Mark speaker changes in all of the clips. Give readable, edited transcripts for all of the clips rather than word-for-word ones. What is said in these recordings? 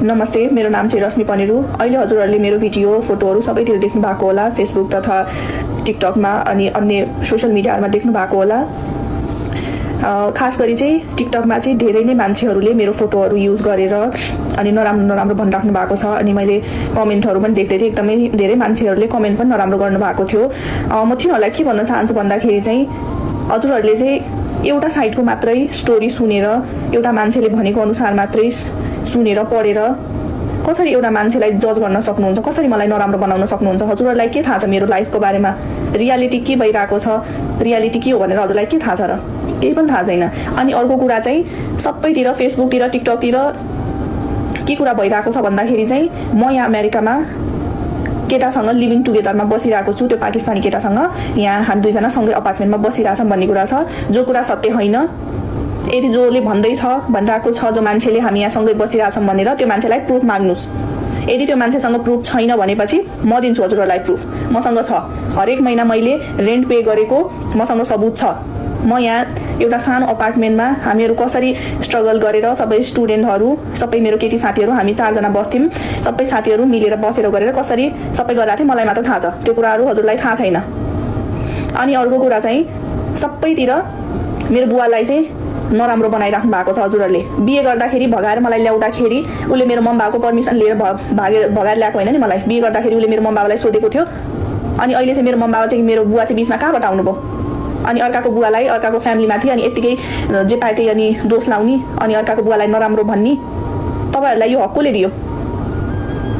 Speaker 1: नमस्ते, मेरो नाम चाहिँ रश्मि पनेरू। अहिले हजुरहरूले मेरो भिडियो फोटोहरू सबैतिर देख्नु भएको होला, फेसबुक तथा टिकटकमा अनि अन्य सोशल मिडियामा देख्नु भएको होला। खास गरी चाहिँ टिकटकमा चाहिँ धेरै नै मान्छेहरूले मेरो फोटोहरू युज गरेर अनि नराम्रो भनिराख्नु भएको छ। अनि मैले कमेन्टहरू पनि देख्दै थिएँ, एकदमै धेरै मान्छेहरूले कमेन्ट पनि नराम्रो गर्नुभएको थियो। म तिनीहरूलाई के भन्न चाहन्छु भन्दाखेरि चाहिँ हजुरहरूले चाहिँ एउटा साइडको मात्रै स्टोरी सुनेर, एउटा मान्छेले भनेको अनुसार मात्रै सुनेर पढेर कसरी एउटा मान्छेलाई जज गर्न सक्नुहुन्छ, कसरी मलाई नराम्रो बनाउन सक्नुहुन्छ? हजुरहरूलाई के थाहा छ मेरो लाइफको बारेमा? रियालिटी के भइरहेको छ, रियालिटी के हो भनेर हजुरलाई के थाहा छ र? केही पनि थाहा छैन। अनि अर्को कुरा चाहिँ सबैतिर फेसबुकतिर टिकटकतिर के कुरा भइरहेको छ भन्दाखेरि चाहिँ म यहाँ अमेरिकामा केटासँग लिभिङ टुगेदरमा बसिरहेको छु, त्यो पाकिस्तानी केटासँग यहाँ हामी दुईजना सँगै अपार्टमेन्टमा बसिरहेछौँ भन्ने कुरा छ, जो कुरा सत्य होइन। यदि जसले भन्दैछ भनिरहेको छ जो मान्छेले हामी यहाँ सँगै बसिरहेछौँ भनेर, त्यो मान्छेलाई प्रुफ माग्नुहोस्। यदि त्यो मान्छेसँग प्रुफ छैन भनेपछि म दिन्छु हजुरहरूलाई प्रुफ। मसँग छ, हरेक महिना मैले रेन्ट पे गरेको मसँग सबुत छ। म यहाँ एउटा सानो अपार्टमेन्टमा हामीहरू कसरी स्ट्रगल गरेर सबै स्टुडेन्टहरू, सबै मेरो केटी साथीहरू, हामी 4 जना बस्थ्यौँ। सबै साथीहरू मिलेर बसेर गरेर कसरी सबै गरिरहेको थिएँ मलाई मात्र थाहा छ, त्यो कुराहरू हजुरलाई थाहा छैन। अनि अर्को कुरा चाहिँ सबैतिर मेरो बुवालाई चाहिँ नराम्रो बनाइराख्नु भएको छ हजुरहरूले। बिहे गर्दाखेरि भगाएर मलाई ल्याउँदाखेरि उसले मेरो मम्बाको पर्मिसन लिएर भगाएर ल्याएको होइन नि मलाई। बिहे गर्दाखेरि उसले मेरो मम्बाबालाई सोधेको थियो। अनि अहिले चाहिँ मेरो मम्बाबा चाहिँ मेरो बुवा चाहिँ बिचमा कहाँबाट आउनुभयो? अनि अर्काको बुवालाई, अर्काको फ्यामिलीमाथि अनि यत्तिकै जे पाए त्यही अनि दोष लाउने, अनि अर्काको बुवालाई नराम्रो भन्ने, तपाईँहरूलाई यो हक कसले दियो?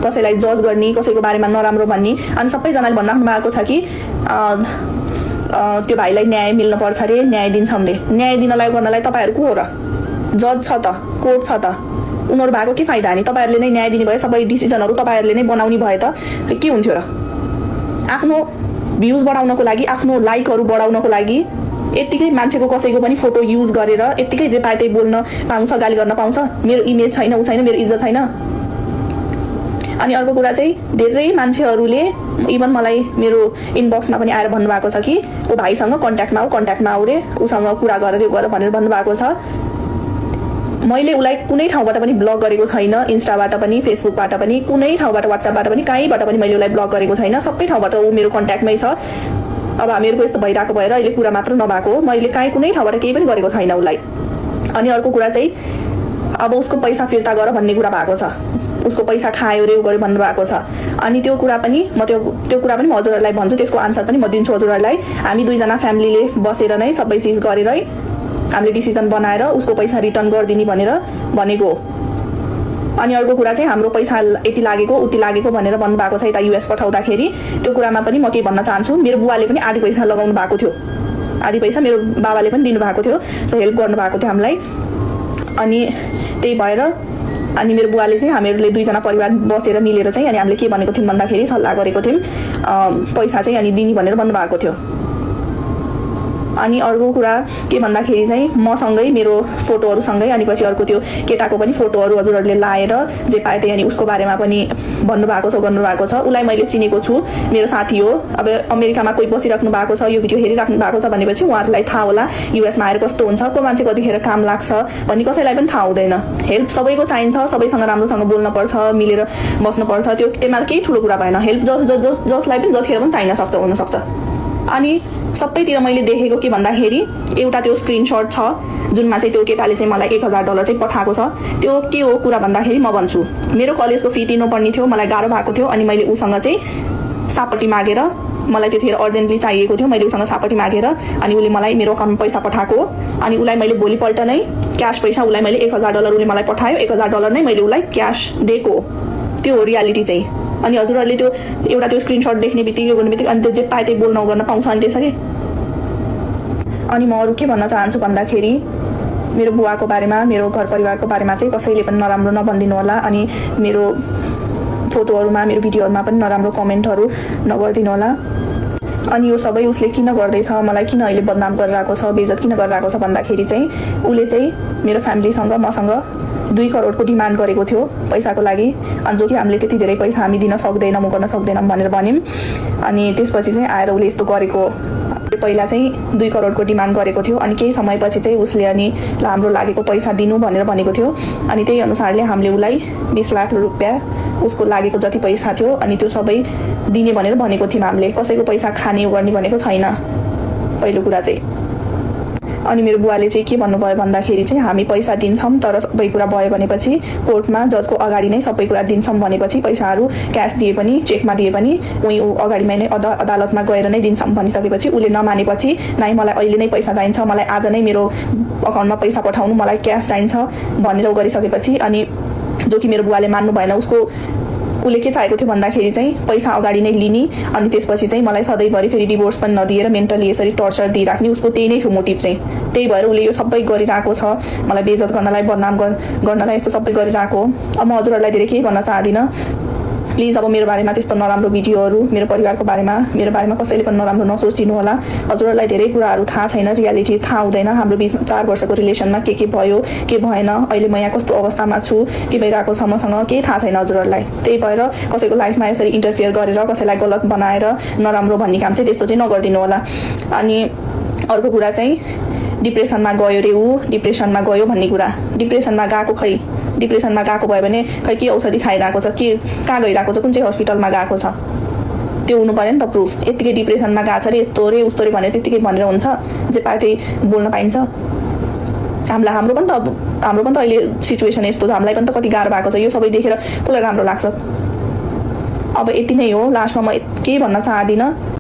Speaker 1: कसैलाई जज गर्ने, कसैको बारेमा नराम्रो भन्ने? अनि सबैजनाले भनिराख्नु भएको छ कि त्यो भाइलाई न्याय मिल्नुपर्छ अरे, न्याय दिन्छौँ रे। न्याय दिनलाई गर्नलाई तपाईँहरू को हो र? जज छ त, कोर्ट छ त, उनीहरू भएको के फाइदा? नि तपाईँहरूले नै न्याय दिने भए, सबै डिसिजनहरू तपाईँहरूले नै बनाउने भए त के हुन्थ्यो र? आफ्नो भ्युज बढाउनको लागि, आफ्नो लाइकहरू बढाउनको लागि यत्तिकै मान्छेको कसैको पनि फोटो युज गरेर यत्तिकै जे पाए त्यही बोल्न पाउँछ, गाली गर्न पाउँछ। मेरो इमेज छैन, ऊ छैन, मेरो इज्जत छैन। अनि अर्को कुरा चाहिँ धेरै मान्छेहरूले इभन मलाई मेरो इनबक्समा पनि आएर भन्नुभएको छ कि ऊ भाइसँग कन्ट्याक्टमा आऊ रे, उसँग कुरा गरेर यो गर भनेर भन्नुभएको छ। मैले उसलाई कुनै ठाउँबाट पनि ब्लक गरेको छैन, इन्स्टाबाट पनि, फेसबुकबाट पनि, कुनै ठाउँबाट, वाट्सएपबाट पनि, कहीँबाट पनि मैले उसलाई ब्लक गरेको छैन। सबै ठाउँबाट ऊ मेरो कन्ट्याक्टमै छ। अब हामीहरूको यस्तो भइरहेको भएर अहिले कुरा मात्र नभएको हो, मैले कहीँ कुनै ठाउँबाट केही पनि गरेको छैन उसलाई। अनि अर्को कुरा चाहिँ अब उसको पैसा फिर्ता गर भन्ने कुरा भएको छ, उसको पैसा खायो रे गऱ्यो भन्नुभएको छ। अनि त्यो कुरा पनि म त्यो कुरा पनि म हजुरहरूलाई भन्छु, त्यसको आन्सर पनि म दिन्छु हजुरहरूलाई। हामी दुईजना फ्यामिलीले बसेर नै सबै चिज गरेरै हामीले डिसिजन बनाएर उसको पैसा रिटर्न गरिदिने भनेर भनेको। अनि अर्को कुरा चाहिँ हाम्रो पैसा यति लागेको उति लागेको भनेर भन्नुभएको छ यता युएस पठाउँदाखेरि। त्यो कुरामा पनि म के भन्न चाहन्छु, मेरो बुवाले पनि आधी पैसा लगाउनु भएको थियो, आधी पैसा मेरो बाबाले पनि दिनुभएको थियो, सो हेल्प गर्नुभएको थियो हामीलाई। अनि त्यही भएर अनि मेरो बुवाले चाहिँ हामीहरूले दुईजना परिवार बसेर मिलेर चाहिँ अनि हामीले के भनेको थियौँ भन्दाखेरि सल्लाह गरेको थियौँ पैसा चाहिँ अनि दिने भनेर भन्नुभएको थियो। अनि अर्को कुरा के भन्दाखेरि चाहिँ मसँगै मेरो फोटोहरूसँगै अनि पछि अर्को त्यो केटाको पनि फोटोहरू हजुरहरूले लाएर जे पाए त्यही अनि उसको बारेमा पनि भन्नुभएको छ, गर्नुभएको छ। उसलाई मैले चिनेको छु, मेरो साथी हो। अब अमेरिकामा कोही बसिराख्नु भएको छ, यो भिडियो हेरिराख्नु भएको छ भनेपछि उहाँहरूलाई थाहा होला युएसमा आएर कस्तो हुन्छ, को मान्छे कतिखेर काम लाग्छ भन्ने कसैलाई पनि थाहा हुँदैन। हेल्प सबैको चाहिन्छ, सबैसँग राम्रोसँग बोल्नुपर्छ, मिलेर बस्नुपर्छ, त्यसमा केही ठुलो कुरा भएन। हेल्प जसलाई पनि जतिखेर पनि चाहिन सक्छ, हुनसक्छ। अनि सबैतिर मैले देखेको के भन्दाखेरि एउटा त्यो स्क्रिनसट छ जुनमा चाहिँ त्यो केटाले चाहिँ मलाई $1000 चाहिँ पठाएको छ। त्यो के हो कुरा भन्दाखेरि म भन्छु, मेरो कलेजको फी तिर्नुपर्ने थियो, मलाई गाह्रो भएको थियो। अनि मैले उसँग चाहिँ सापट्टि मागेर, मलाई त्यतिखेर अर्जेन्टली चाहिएको थियो, मैले उसँग सापट्टि मागेर अनि उसले मलाई मेरो अकाउन्टमा पैसा पठाएको। अनि उसलाई मैले भोलिपल्ट नै क्यास पैसा उसलाई मैले $1000 उसले मलाई पठायो, $1000 नै मैले उसलाई क्यास दिएको। त्यो हो रियालिटी चाहिँ। अनि हजुरहरूले त्यो एउटा त्यो स्क्रिनसट देख्ने बित्तिकै गर्ने बित्तिकै अनि त्यो जे पाए त्यही बोल्न गर्न पाउँछ अनि त्यसरी। अनि म अरू के भन्न चाहन्छु भन्दाखेरि मेरो बुवाको बारेमा, मेरो घर परिवारको बारेमा चाहिँ कसैले पनि नराम्रो नभनिदिनु होला। अनि मेरो फोटोहरूमा, मेरो भिडियोहरूमा पनि नराम्रो कमेन्टहरू नगरिदिनु होला। अनि यो सबै उसले किन गर्दैछ, मलाई किन अहिले बदनाम गरिरहेको छ, बेइज्जत किन गरिरहेको छ भन्दाखेरि चाहिँ उसले चाहिँ मेरो फ्यामिलीसँग मसँग 2 करोडको डिमान्ड गरेको थियो पैसाको लागि। अनि जो कि हामीले त्यति धेरै पैसा हामी दिन सक्दैनौँ, गर्न सक्दैनौँ भनेर भन्यौँ। अनि त्यसपछि चाहिँ आएर उसले यस्तो गरेको उसले पहिला चाहिँ 2 करोडको डिमान्ड गरेको थियो अनि केही समयपछि चाहिँ उसले अनि ल हाम्रो लागेको पैसा दिनु भनेर भनेको थियो अनि त्यही अनुसारले हामीले उसलाई 20 लाख रुपैयाँ उसको लागेको जति पैसा थियो अनि त्यो सबै दिने भनेर भनेको थियौँ हामीले। कसैको पैसा खाने गर्ने भनेको छैन पहिलो कुरा चाहिँ। अनि मेरो बुवाले चाहिँ के भन्नुभयो भन्दाखेरि चाहिँ हामी पैसा दिन्छौँ तर सबै कुरा भयो भनेपछि कोर्टमा जजको अगाडि नै सबै कुरा दिन्छौँ भनेपछि पैसाहरू क्यास दिए पनि चेकमा दिए पनि उही अगाडिमै नै अदालतमा गएर नै दिन्छौँ भनिसकेपछि उसले नमानेपछि नाइ मलाई अहिले नै पैसा चाहिन्छ, मलाई आज नै मेरो अकाउन्टमा पैसा पठाउनु, मलाई क्यास चाहिन्छ भनेर गरिसकेपछि अनि जो कि मेरो बुवाले मान्नु भएन। उसले के चाहेको थियो भन्दाखेरि चाहिँ पैसा अगाडि नै लिने अनि त्यसपछि चाहिँ मलाई सधैँभरि फेरि डिभोर्स पनि नदिएर मेन्टली यसरी टर्चर दिइराख्ने, उसको त्यही नै थियो मोटिभ चाहिँ। त्यही भएर उसले यो सबै गरिरहेको छ, मलाई बेइज्जत गर्नलाई, बदनाम गर्नलाई यस्तो सबै गरिरहेको हो। अब म हजुरहरूलाई धेरै केही भन्न चाहदिनँ। प्लिज अब मेरो बारेमा त्यस्तो नराम्रो भिडियोहरू, मेरो परिवारको बारेमा, मेरो बारेमा कसैले पनि नराम्रो नसोचिदिनु होला। हजुरहरूलाई धेरै कुराहरू थाहा छैन, रियालिटी थाहा हुँदैन। हाम्रो बिचमा 4 वर्षको रिलेसनमा के भयो के भएन, अहिले म यहाँ कस्तो अवस्थामा छु, के भइरहेको छ मसँग केही थाहा छैन हजुरहरूलाई। त्यही भएर कसैको लाइफमा यसरी इन्टरफियर गरेर कसैलाई गलत बनाएर नराम्रो भन्ने काम चाहिँ त्यस्तो चाहिँ नगरिदिनु होला। अनि अर्को कुरा चाहिँ डिप्रेसनमा गयो रे ऊ, डिप्रेसनमा गयो भन्ने कुरा। डिप्रेसनमा गएको खै, डिप्रेसनमा गएको भयो भने खै के औषधि खाइरहेको छ, के कहाँ गइरहेको छ, कुन चाहिँ हस्पिटलमा गएको छ, त्यो हुनु पऱ्यो नि त प्रुफ। यत्तिकै डिप्रेसनमा गएको छ रे, यस्तो रे उस्तो रे भनेर त्यत्तिकै भनेर हुन्छ? जे पाए त्यही बोल्न पाइन्छ? हाम्रो पनि त अहिले सिचुएसन यस्तो छ, हामीलाई पनि त कति गाह्रो भएको छ। यो सबै देखेर कसलाई राम्रो लाग्छ? अब यति नै हो, लास्टमा म केही भन्न चाहदिनँ।